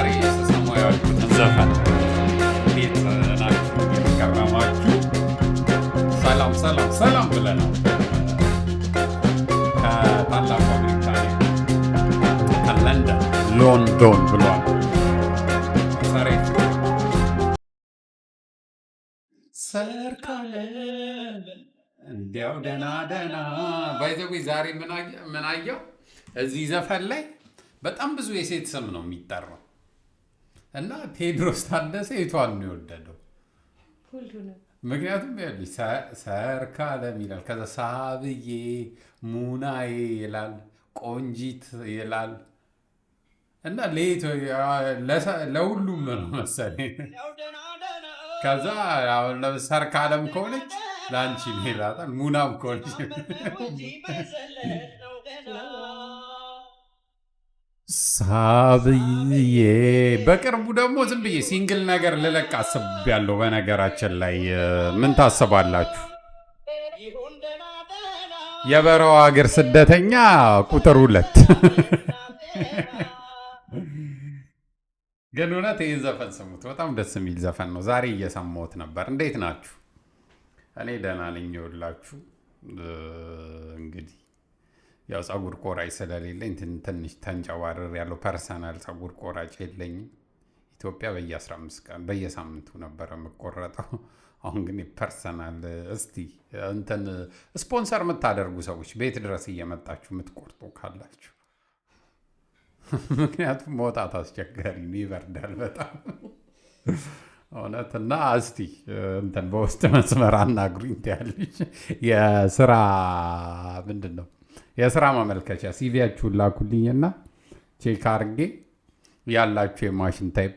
ዛሬ የሰማው ያልኩትን ዘፈን እንዴት ናችሁ? እየተገረማችሁ ሰላም ሰላም ሰላም ብለናል። ከታላቋ ብሪታንያ ከለንደን ሎንዶን ብሏል። ሰርካለ እንዲያው ደና ደና ባይዘዌ ዛሬ ምን አየው? እዚህ ዘፈን ላይ በጣም ብዙ የሴት ስም ነው የሚጠራው እና ቴዎድሮስ ታደሰ የቷን ነው የወደደው? ምክንያቱም ሰርካለም ይላል፣ ከዛ ሳብዬ ሙናዬ ይላል፣ ቆንጂት ይላል እና ለሁሉም ነው መሰለኝ። ከዛ ሰርካለም ከሆነች ለአንቺ ይላታል፣ ሙናም ከሆነች ሳብዬ። በቅርቡ ደግሞ ዝም ብዬ ሲንግል ነገር ልለቅ አስቤያለሁ። በነገራችን ላይ ምን ታስባላችሁ? የበረሃው ሀገር ስደተኛ ቁጥር 2 ግን እውነት ይህን ዘፈን ስሙት፣ በጣም ደስ የሚል ዘፈን ነው። ዛሬ እየሰማሁት ነበር። እንዴት ናችሁ? እኔ ደህና ነኝ። ይኸውላችሁ እንግዲህ ያው ፀጉር ቆራጭ ስለሌለኝ ትንሽ ተንጨባረር ያለው ፐርሰናል ፀጉር ቆራጭ የለኝም። ኢትዮጵያ በየ15 ቀን በየሳምንቱ ነበረ የምቆረጠው። አሁን ግን ፐርሰናል እስቲ እንትን ስፖንሰር የምታደርጉ ሰዎች ቤት ድረስ እየመጣችሁ የምትቆርጡ ካላችሁ፣ ምክንያቱም መውጣት አስቸጋሪ ነው፣ ይበርዳል በጣም እውነት። እና እስቲ እንትን በውስጥ መስመር አናግሩኝ ትያለች። የስራ ምንድን ነው የስራ ማመልከቻ ሲቪያችሁን ላኩልኝና ቼክ አርጌ ያላችሁ የማሽን ታይፕ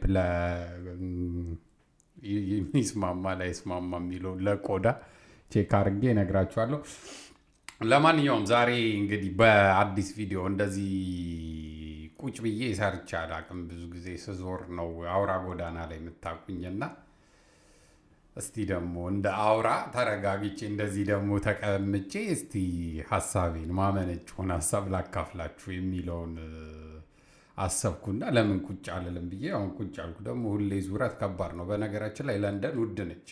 ይስማማ ላይስማማ የሚለው ለቆዳ ቼክ አርጌ እነግራችኋለሁ። ለማንኛውም ዛሬ እንግዲህ በአዲስ ቪዲዮ እንደዚህ ቁጭ ብዬ ሰርቼ አላቅም። ብዙ ጊዜ ስዞር ነው አውራ ጎዳና ላይ የምታቁኝና እስቲ ደግሞ እንደ አውራ ተረጋግቼ እንደዚህ ደግሞ ተቀምጬ እስቲ ሀሳቤን ማመነጭውን ሀሳብ ላካፍላችሁ የሚለውን አሰብኩና ለምን ቁጭ አልልም ብዬ አሁን ቁጭ አልኩ። ደግሞ ሁሌ ዙረት ከባድ ነው። በነገራችን ላይ ለንደን ውድ ነች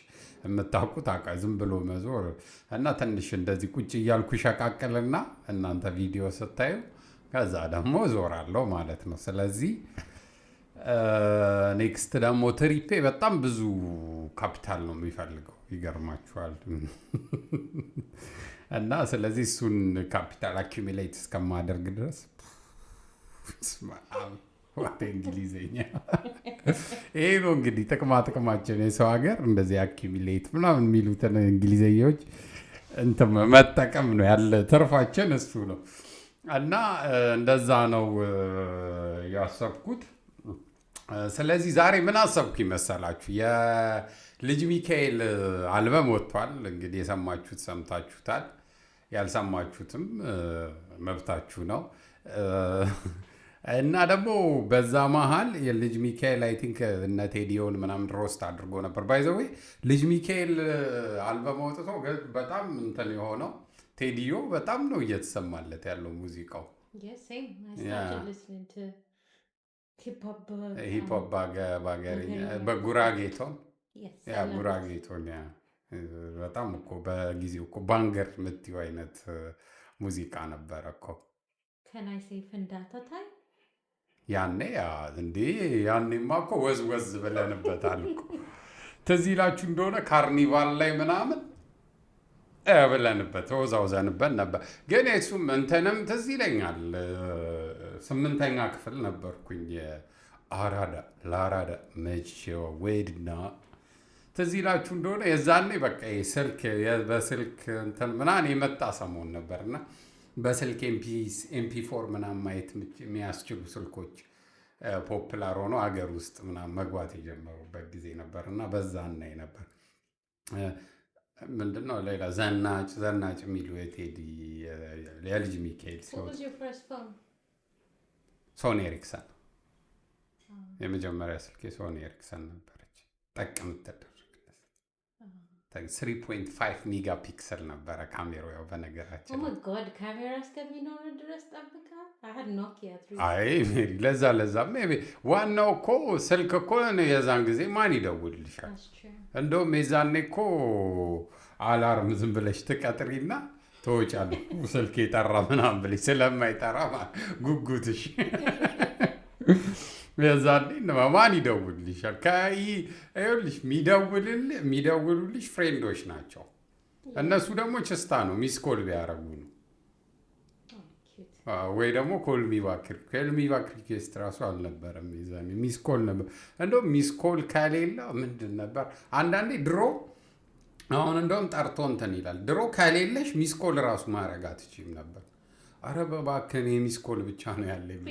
የምታውቁት። ዝም ብሎ መዞር እና ትንሽ እንደዚህ ቁጭ እያልኩ ሸቃቅልና እናንተ ቪዲዮ ስታዩ ከዛ ደግሞ ዞራለሁ ማለት ነው። ስለዚህ ኔክስት ደግሞ ትሪፔ በጣም ብዙ ካፒታል ነው የሚፈልገው፣ ይገርማችኋል። እና ስለዚህ እሱን ካፒታል አኪሚሌት እስከማደርግ ድረስ ዋቴ እንግሊዝኛ ይሄ ነው እንግዲህ ጥቅማችን። የሰው ሀገር እንደዚህ አኪሚሌት ምናምን የሚሉትን እንግሊዝኛዎች እንትን መጠቀም ነው ያለ ትርፋችን፣ እሱ ነው። እና እንደዛ ነው ያሰብኩት። ስለዚህ ዛሬ ምን አሰብኩ ይመሰላችሁ? የልጅ ሚካኤል አልበም ወጥቷል። እንግዲህ የሰማችሁት ሰምታችሁታል፣ ያልሰማችሁትም መብታችሁ ነው። እና ደግሞ በዛ መሀል የልጅ ሚካኤል አይ ቲንክ እነ ቴዲዮን ምናምን ሮስት አድርጎ ነበር። ባይ ዘ ዌይ ልጅ ሚካኤል አልበም ወጥቶ በጣም እንትን የሆነው ቴዲዮ በጣም ነው እየተሰማለት ያለው ሙዚቃው። ሂፕሆፕ በሀገርኛ በጉራጌቶን ጉራጌቶን በጣም እኮ በጊዜው እኮ ባንገር የምትይው አይነት ሙዚቃ ነበረ እኮ። ያኔ እንዴ ያኔማ እኮ ወዝ ብለንበታል እኮ። ትዝ ይላችሁ እንደሆነ ካርኒቫል ላይ ምናምን ብለንበት ተወዛውዘንበት ነበር። ግን እሱም እንትንም ትዝ ይለኛል 8ኛ ክፍል ነበርኩኝ። ለአራዳ መቼው ዌድና ትዝ ይላችሁ እንደሆነ የዛኔ በቃ በስልክ እንትን ምናምን የመጣ ሰሞን ነበርና በስልክ ኤምፒ4 ምናምን ማየት የሚያስችሉ ስልኮች ፖፕላር ሆኖ አገር ውስጥ ምናምን መግባት የጀመሩበት ጊዜ ነበር እና በዛ እናይ ነበር። ምንድነው ሌላ ዘናጭ የሚሉ የቴዲ የልጅ ሚካኤል ሶኒ ኤሪክሰን የመጀመሪያ ስልክ ሶኒ ኤሪክሰን ነበረች። ጠቅ የምትደረግለት 3.5 ሜጋ ፒክሰል ነበረ ካሜራው። ያው በነገራችን አይ ለዛ ዋናው እኮ ስልክ እኮ የዛን ጊዜ ማን ይደውልልሻል? እንደውም የዛኔ እኮ አላርም ዝም ብለሽ ትቀጥሪና ትወጫለሽ። ስልክ የጠራ ምናምን ብለሽ ስለማይጠራ ጉጉትሽ የዛኔ ማን ይደውልልሻል? ይኸውልሽ የሚደውሉልሽ ፍሬንዶች ናቸው። እነሱ ደግሞ ችስታ ነው ሚስኮል ቢያደርጉ ነው። ወይ ደግሞ ኮልሚ ባክ ሪኩዌስት ራሱ አልነበረም የዛኔ ሚስኮል ነበር። እንደውም ሚስኮል ከሌለ ምንድን ነበር አንዳንዴ ድሮ አሁን እንደውም ጠርቶ እንትን ይላል። ድሮ ከሌለሽ ሚስኮል ራሱ ማድረግ አትችይም ነበር። አረ በባክህ የሚስኮል ብቻ ነው ያለኝ።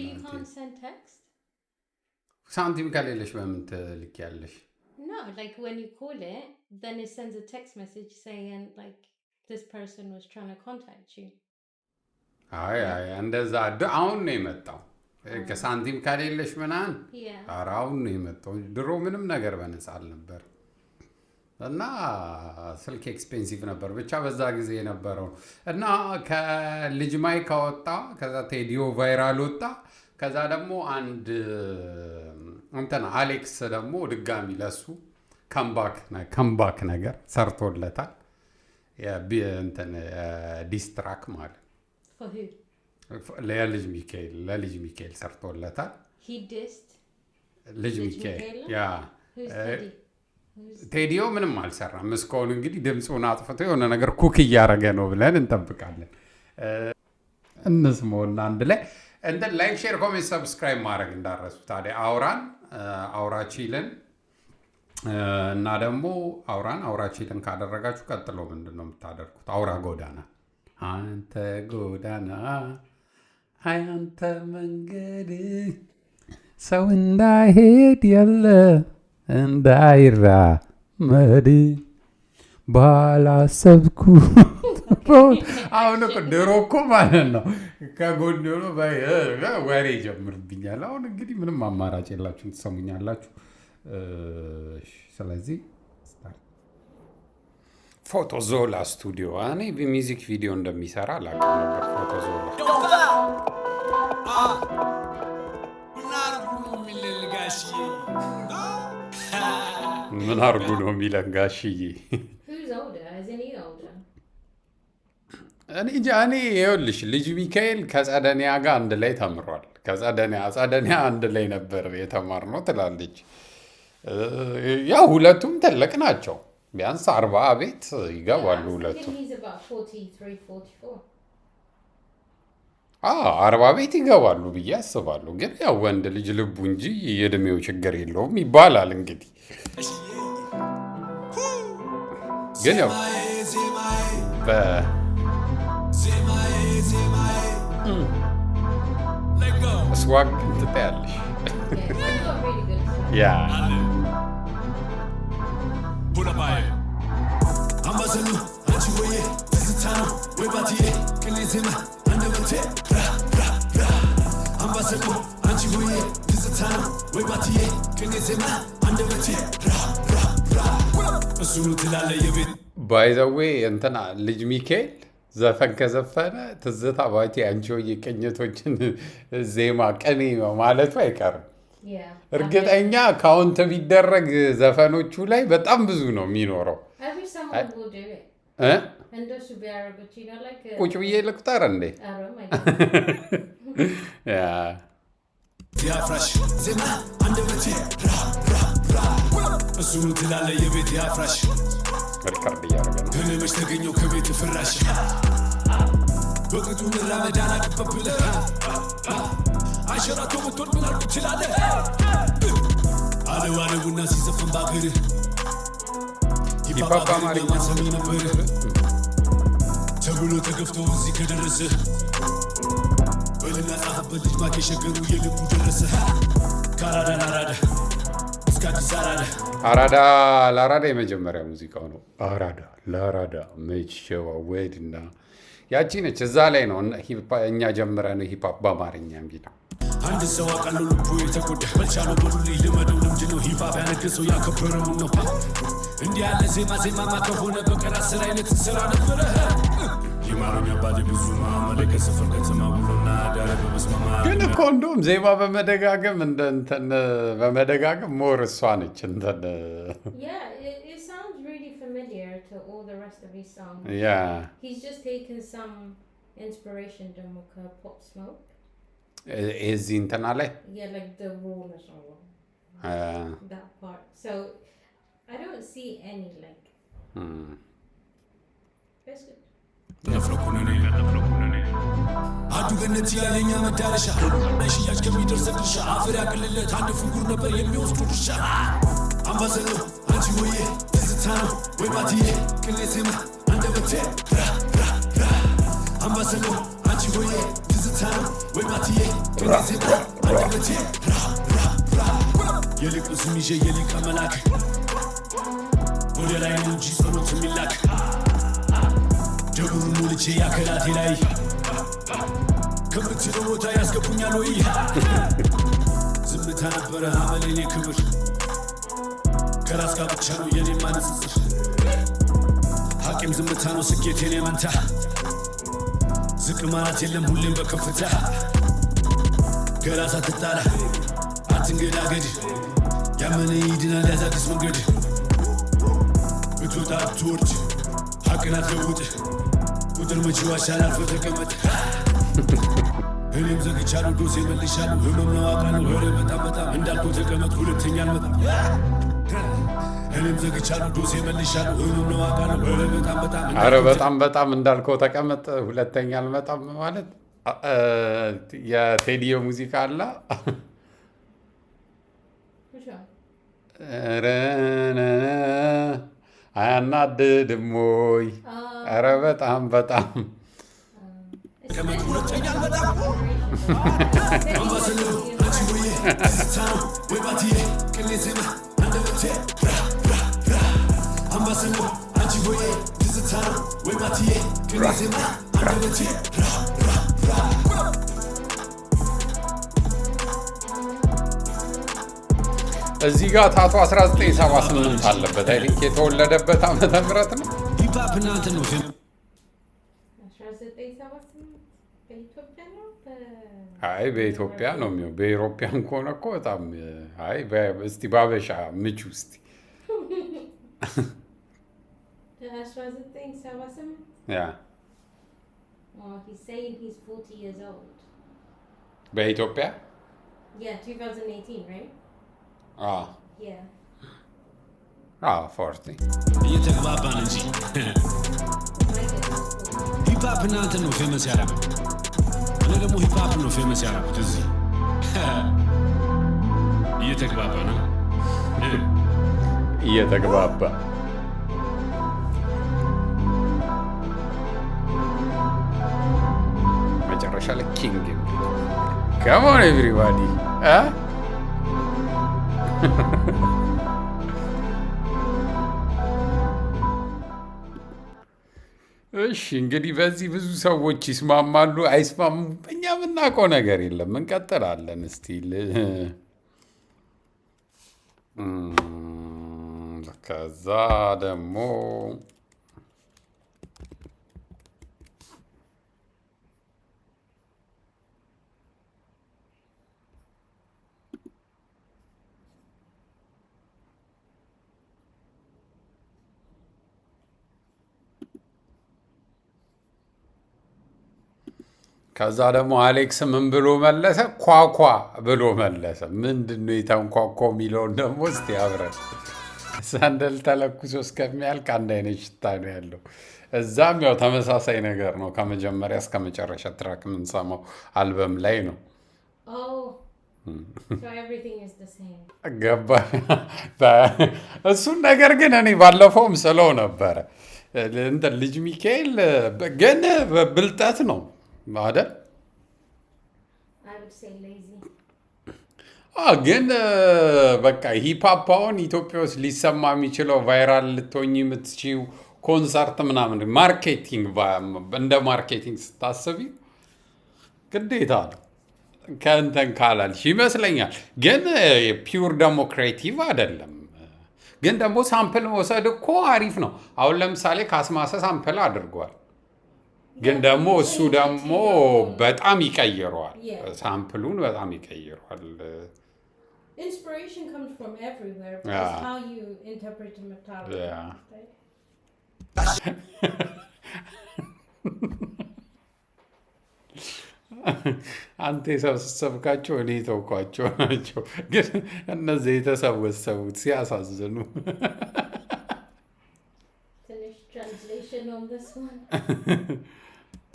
ሳንቲም ከሌለሽ በምን ትልኪያለሽ? No, like when you call it, then it sends a text message saying like this person was trying to contact you. አይ እንደዛ አሁን ነው የመጣው። ከሳንቲም ከሌለሽ ምናምን ኧረ አሁን ነው የመጣው። ድሮ ምንም ነገር በነፃ አልነበር እና ስልክ ኤክስፔንሲቭ ነበር። ብቻ በዛ ጊዜ የነበረው እና ከልጅ ማይ ካወጣ ከዛ ቴዲዮ ቫይራል ወጣ። ከዛ ደግሞ አንድ እንትና አሌክስ ደግሞ ድጋሚ ለሱ ከምባክ ነገር ሰርቶለታል። እንትን ዲስትራክ ማለት ለልጅ ሚካኤል ሰርቶለታል። ልጅ ሚካኤል ያ ቴዲዮ ምንም አልሰራም እስካሁን። እንግዲህ ድምፁን አጥፍቶ የሆነ ነገር ኩክ እያደረገ ነው ብለን እንጠብቃለን። እንስማውና አንድ ላይ እንደ ላይክ ሼር ኮሜንት ሰብስክራይብ ማድረግ እንዳረሱ። ታዲያ አውራችልን እና ደግሞ አውራችልን ካደረጋችሁ ቀጥሎ ምንድን ነው የምታደርጉት? አውራ ጎዳና አንተ ጎዳና አንተ መንገድ ሰው እንዳይሄድ ያለ እንዳይራመድ ባላሰብኩ አሁን እኮ ድሮ እኮ ማለት ነው ከጎን ሆኖ ወሬ ጀምርብኛል። አሁን እንግዲህ ምንም አማራጭ የላችሁም፣ ትሰሙኛላችሁ። ስለዚህ ፎቶ ዞላ ስቱዲዮ እኔ ሚዚክ ቪዲዮ እንደሚሰራ አላውቅም ነበር። ፎቶ ዞላ ምን አርጉ ነው የሚለን ጋሽዬ? እኔ ይኸውልሽ ልጅ ሚካኤል ከጸደኒያ ጋር አንድ ላይ ተምሯል። ጸደኒያ አንድ ላይ ነበር የተማርነው ትላለች። ያው ሁለቱም ትልቅ ናቸው። ቢያንስ 40 ቤት ይገባሉ ሁለቱም። 40 ቤት ይገባሉ ብዬ አስባለሁ። ግን ያው ወንድ ልጅ ልቡ እንጂ የእድሜው ችግር የለውም ይባላል። እንግዲህ ግን ያው ስዋግ ትታያለሽ። ያ ባይ ዘ ዌይ እንትና ልጅ ሚካኤል ዘፈን ከዘፈነ ትዝታ ባቲ አንቺሆዬ ቅኝቶችን ዜማ ቅኔ ማለቱ አይቀርም። እርግጠኛ ካውንት ቢደረግ ዘፈኖቹ ላይ በጣም ብዙ ነው የሚኖረው። ቁጭ ብዬ ልቁጠር እንዴ? ያፍራሽ ዜማ አንደበቴ እሱ ትላለ የቤት ያፍራሽ ሪካርድ እያደረገ ነው። ግን መች ተገኘው ከቤት ፍራሽ በቅጡ መራመዳን አቅበብለ አንሸራቶ ምትወድ ምን አርጉ ትላለ አለዋለቡና ሲዘፈን ባገር ሂፓፕ አማርኛ ሰሚ ነበር ተብሎ ተገፍቶ እዚህ ከደረሰ በልና ጻፈበት ልጅ ማኬ ሸገሩ የልቡ ደረሰ ካራዳ ናራዳ እስከ አዲስ አራዳ ለአራዳ የመጀመሪያ ሙዚቃው ነው። አራዳ ለአራዳ መቼዋ ወድና ያቺ ነች። እዛ ላይ ነው እኛ ጀምረ ነው ሂፓፕ በአማርኛ የሚለው አንድ ሰው አቃሉ ልቡ የተጎዳ በልቻለው በሉልኝ ልመደው ልምድ ነው ሂፓፕ ያነገሰው ያከበረው ነው እንዲህ ያለ ዜማ ከሆነ በቀር 10 አይነት ስራ ነበረ የማረኛ አባቴ ብዙ ማመለ ከሰፈር ከተማ ውሎና ዳረ በመስማማ ግን እኮ እንደውም ዜማ በመደጋገም እንትን በመደጋገም ሞር እሷ ነች እንትን Yeah, it sounds really familiar to all the rest of his songs. Yeah. He's just taken some inspiration from Pop Smoke. እዚህ እንትና ላይ Yeah, like the rawness of that part. So I don't see any like. That's good. አዱ ገነት ያለኛ መዳረሻ ለሽያጭ ከሚደርስ ድርሻ አፈር ያቅልለት አንድ ፍጉር ነበር የሚወስዱ ድርሻ አምባሰሎ አንቺ ሆዬ ትዝታ ነው ወይ ማትዬ ቅኔ ዜማ አንደበቴ አምባሰሎ አንቺ ሆዬ ትዝታ ነው ወይ ማትዬ ቅኔ ዜማ አንደበቴ የሊቁ ስም ይዤ የሊቀ መላክ ወደ ላይ ነው እንጂ ጸሎት የሚላክ ደጉሩ ሙልቼ ያከላቴ ላይ ከምትለው ቦታ ያስገቡኛል ወይ ዝምታ ነበረ አመሌኔ ክብር ከራስ ጋር ብቻ ነው የኔ ማንጽጽር ሐቂም ዝምታ ነው ስኬቴን የመንታ ዝቅ ማለት የለም ሁሌም በከፍታ ከራስ አትጣላ አትንገዳገድ ያመነ ይድናል ያዝ አዲስ መንገድ ብትወጣ ብትወርድ ሐቅን አትለውጥ ቁጥር መቼ ዋሻል አልፎ ተቀመጥ እኔም ዘግቻለሁ ዶሴ መልሻለሁ ህመም ነው አውቃለሁ ሆነ በጣም እንዳልኩ ተቀመጥ ሁለተኛ አልመጣም እኔም ዘግቻለሁ ዶሴ መልሻለሁ ህመም ነው አውቃለሁ ሆነ በጣም ኧረ በጣም እንዳልከው ተቀመጥ ሁለተኛ አልመጣም ማለት የቴዲዮ ሙዚቃ አለ Which one? አያናድድም ወይ ኧረ በጣም ተቀመጥ ሁለተኛ አልመጣም አምባሰሎ አንቺ ሆዬ ትዝታ ነው ወይ ማትዬ ቅኔ ዜማ አንደበቴ አምባሰሎ አንቺ ሆዬ ትዝታ ነው ወይ ማትዬ ቅኔ ዜማ አንደበቴ እዚህ ጋር ታቱ 1978 አለበት አይ ቲንክ የተወለደበት ዓመተ ምህረት ነው ሂፓፕ እናንተ ነው 1978 በኢትዮጵያ ነው አይ በኢትዮጵያ ነው የሚሆነው በኢሮፒያን ከሆነ እኮ በጣም አይ እስቲ ባበሻ ምቹ እስቲ 1978 ያ Oh, he's saying he's 40 years old. በኢትዮጵያ Yeah, 2018, right? Yeah. 40 እየተግባባን እንጂ ሂፓፕ እናንተ ነው ፌመስ ያደረገው እኔ ደግሞ ሂፓፕ ነው ፌመስ ያደረጉት እዚህ እየተግባባ ነው እየተግባባ መጨረሻ ላይ ኪንግ Come on everybody እሺ እንግዲህ በዚህ ብዙ ሰዎች ይስማማሉ አይስማሙም እኛ የምናውቀው ነገር የለም እንቀጥላለን ስቲል ከዛ ደግሞ ከዛ ደግሞ አሌክስ ምን ብሎ መለሰ ኳኳ ብሎ መለሰ ምንድነው የተንኳኳ የሚለውን ደግሞ እስቲ አብረን ሳንደል ተለኩሶ እስከሚያልቅ አንድ አይነት ሽታ ነው ያለው እዛም ያው ተመሳሳይ ነገር ነው ከመጀመሪያ እስከ መጨረሻ ትራክ የምንሰማው አልበም ላይ ነው Oh. So everything is the same. ገባ እሱን ነገር ግን እኔ ባለፈውም ስለው ነበረ እንትን ልጅ ሚካኤል ግን ብልጠት ነው አይደል I would say lazy. ግን በቃ ሂፓፕ አሁን ኢትዮጵያ ውስጥ ሊሰማ የሚችለው ቫይራል ልትሆኝ የምትችይው ኮንሰርት ምናምን ማርኬቲንግ እንደ ማርኬቲንግ ስታስቢ ግዴታ ነው ከእንትን ካላልሽ ይመስለኛል። ግን ፒውር ደግሞ ክሬቲቭ አይደለም። ግን ደግሞ ሳምፕል መውሰድ እኮ አሪፍ ነው። አሁን ለምሳሌ ካስማሰ ሳምፕል አድርጓል። ግን ደግሞ እሱ ደግሞ በጣም ይቀይረዋል። ሳምፕሉን በጣም ይቀይረዋል። Inspiration comes from everywhere. It's how you interpret the material. አንተ የሰበሰብካቸው እኔ ተውኳቸው ናቸው። ግን እነዚህ የተሰበሰቡት ሲያሳዝኑ። Finish translation on this one.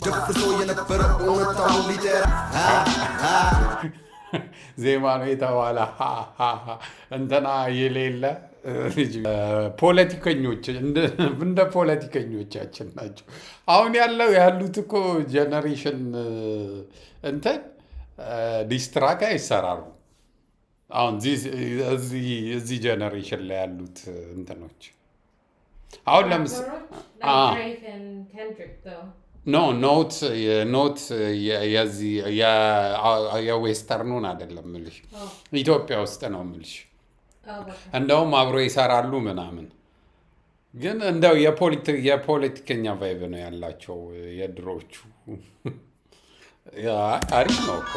ደፍሶ የነበረ እውነታውን ሊጠራ ዜማ ነው የተባለ እንትና የሌለ ልጅ ፖለቲከኞች እንደ ፖለቲከኞቻችን ናቸው። አሁን ያሉት እኮ ጀነሬሽን እንትን ዲስትራክ አይሰራሩ። አሁን እዚህ ጀነሬሽን ላይ ያሉት እንትኖች አሁን ለምሳሌ ኖት የዌስተርኑን አይደለም ምልሽ፣ ኢትዮጵያ ውስጥ ነው ምልሽ። እንደውም አብሮ ይሰራሉ ምናምን። ግን እንደው የፖለቲከኛ ቫይብ ነው ያላቸው የድሮቹ። አሪፍ ነው እኮ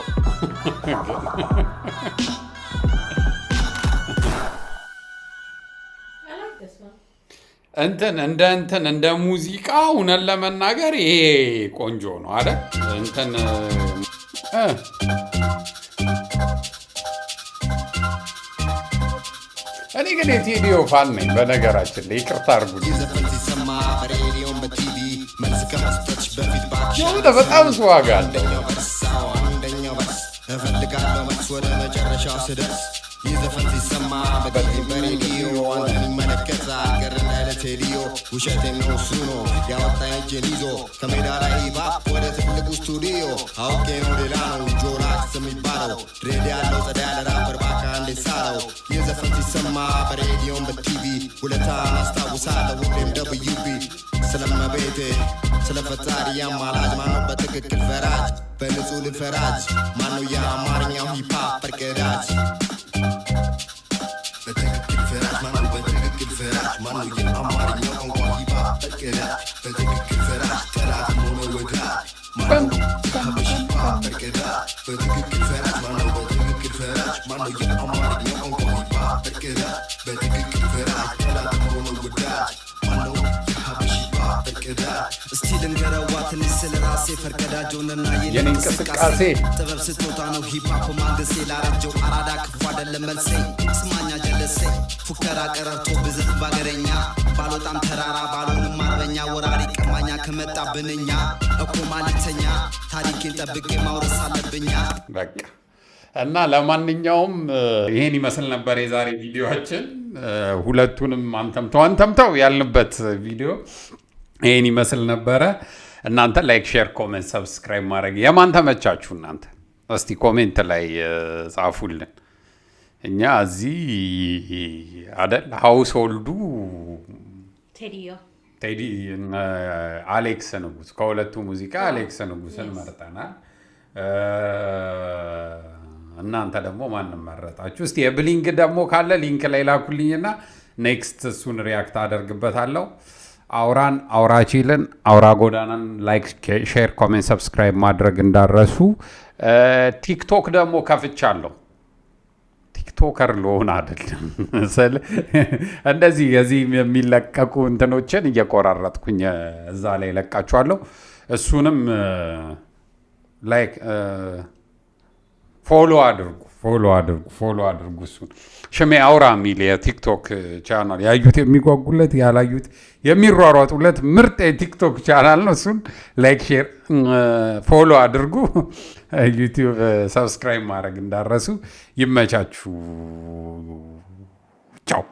እንደ ሙዚቃ እውነት ለመናገር ይሄ ቆንጆ ነው አይደል? እኔ ግን የቴዲዮ ፋን ነኝ በነገራችን ላይ፣ ይቅርታ አድርጉልኝ። በጣም ስዋጋ አለው። ይህ ዘፈን ሲሰማ በቲቪ በሬዲዮ አንተን ይመለከታል። ገር እንዳይለ ቴዲዮ ውሸቴን ነው እሱ ነው ያወጣኝ እጄን ይዞ ከሜዳ ላይ ባፕ ወደ ትልቁ ስቱዲዮ። አውቄ ነው ሌላ ነው ጆራክስ የሚባለው ድሬድ ያለው ጸዳ ያለ ራፐር ባካ እንዴት ሳለው። ይህ ዘፈን ሲሰማ በሬዲዮም በቲቪ ውለታን አስታውሳለሁ ሁሌም ደብዩቢ። ስለመቤቴ ስለ ፈጣሪ አማላጅ ማነው በትክክል ፈራጅ? በንጹህ ልፈራጅ ማነው የአማርኛው ሂፓፕ ፈርቀዳጅ? በትክክል ፈራጅ ማነው በትክክል ፈራጅ? ማነው የአማርኛው ቋንቋ ሂፓፕ ፈርቀዳጅ? በትክክል ፈራጅ ጠላት ሆነ ወዳጅ ማነው የሀበሽ ሂፓፕ ፈርቀዳጅ? በትክክል ፈራጅ ማነው በትክክል ፈራጅ? ማነው የአማርኛው ቋንቋ ሂፓፕ ፈርቀዳጅ? በትክክል ፈራጅ ጠላት ሆነ ወዳጅ ማነው የሀበሽ ሂፓፕ ፈርቀዳጅ? እስቲ ልንገረዋ ትንሽ ስለ ራሴ ፈርቀዳጅ ሆነና የኔ እንቅስቃሴ ጥበብ ስትወጣ ነው ሂፓፕ ማንገሴ። ላረጀው አራዳ ክፉ አይደለም መልሴ ስማኛ ጀለሴ ፉከራ ቀረርቶ ብዝት ባገረኛ ባልወጣም ተራራ ባልሆንም አርበኛ ወራሪ ቀማኛ ከመጣ ብንኛ እኮ ማለተኛ ታሪኬን ጠብቄ ማውረስ አለብኛ። በቃ እና ለማንኛውም ይሄን ይመስል ነበር የዛሬ ቪዲዮአችን። ሁለቱንም አንተምተው ያልንበት ቪዲዮ ይሄን ይመስል ነበረ። እናንተ ላይክ፣ ሼር፣ ኮሜንት፣ ሰብስክራይብ ማድረግ የማን ተመቻችሁ? እናንተ እስቲ ኮሜንት ላይ ጻፉልን። እኛ እዚህ አይደል ሃውስ ሆልዱ ቴዲ አሌክስ ንጉስ፣ ከሁለቱ ሙዚቃ አሌክስ ንጉስን መርጠናል። እናንተ ደግሞ ማንም መረጣችሁ? እስቲ የብሊንግ ደግሞ ካለ ሊንክ ላይ ላኩልኝና ኔክስት እሱን ሪያክት አደርግበታለሁ። አውራችልን አውራ ጎዳናን ላይክ፣ ሼር፣ ኮሜንት፣ ሰብስክራይብ ማድረግ እንዳረሱ። ቲክቶክ ደግሞ ከፍቻለሁ። ቲክቶከር ልሆን አይደለም እንደዚህ የዚህ የሚለቀቁ እንትኖችን እየቆራረጥኩኝ እዛ ላይ ለቃችኋለሁ። እሱንም ላይክ ፎሎ አድርጉ። እሱን ሽሜ አውራ የሚል የቲክቶክ ቻናል ያዩት የሚጓጉለት ያላዩት የሚሯሯጡለት ምርጥ የቲክቶክ ቻናል ነው። እሱን ላይክ፣ ሼር፣ ፎሎ አድርጉ። ዩቲዩብ ሰብስክራይብ ማድረግ እንዳረሱ። ይመቻችሁ። ቻው።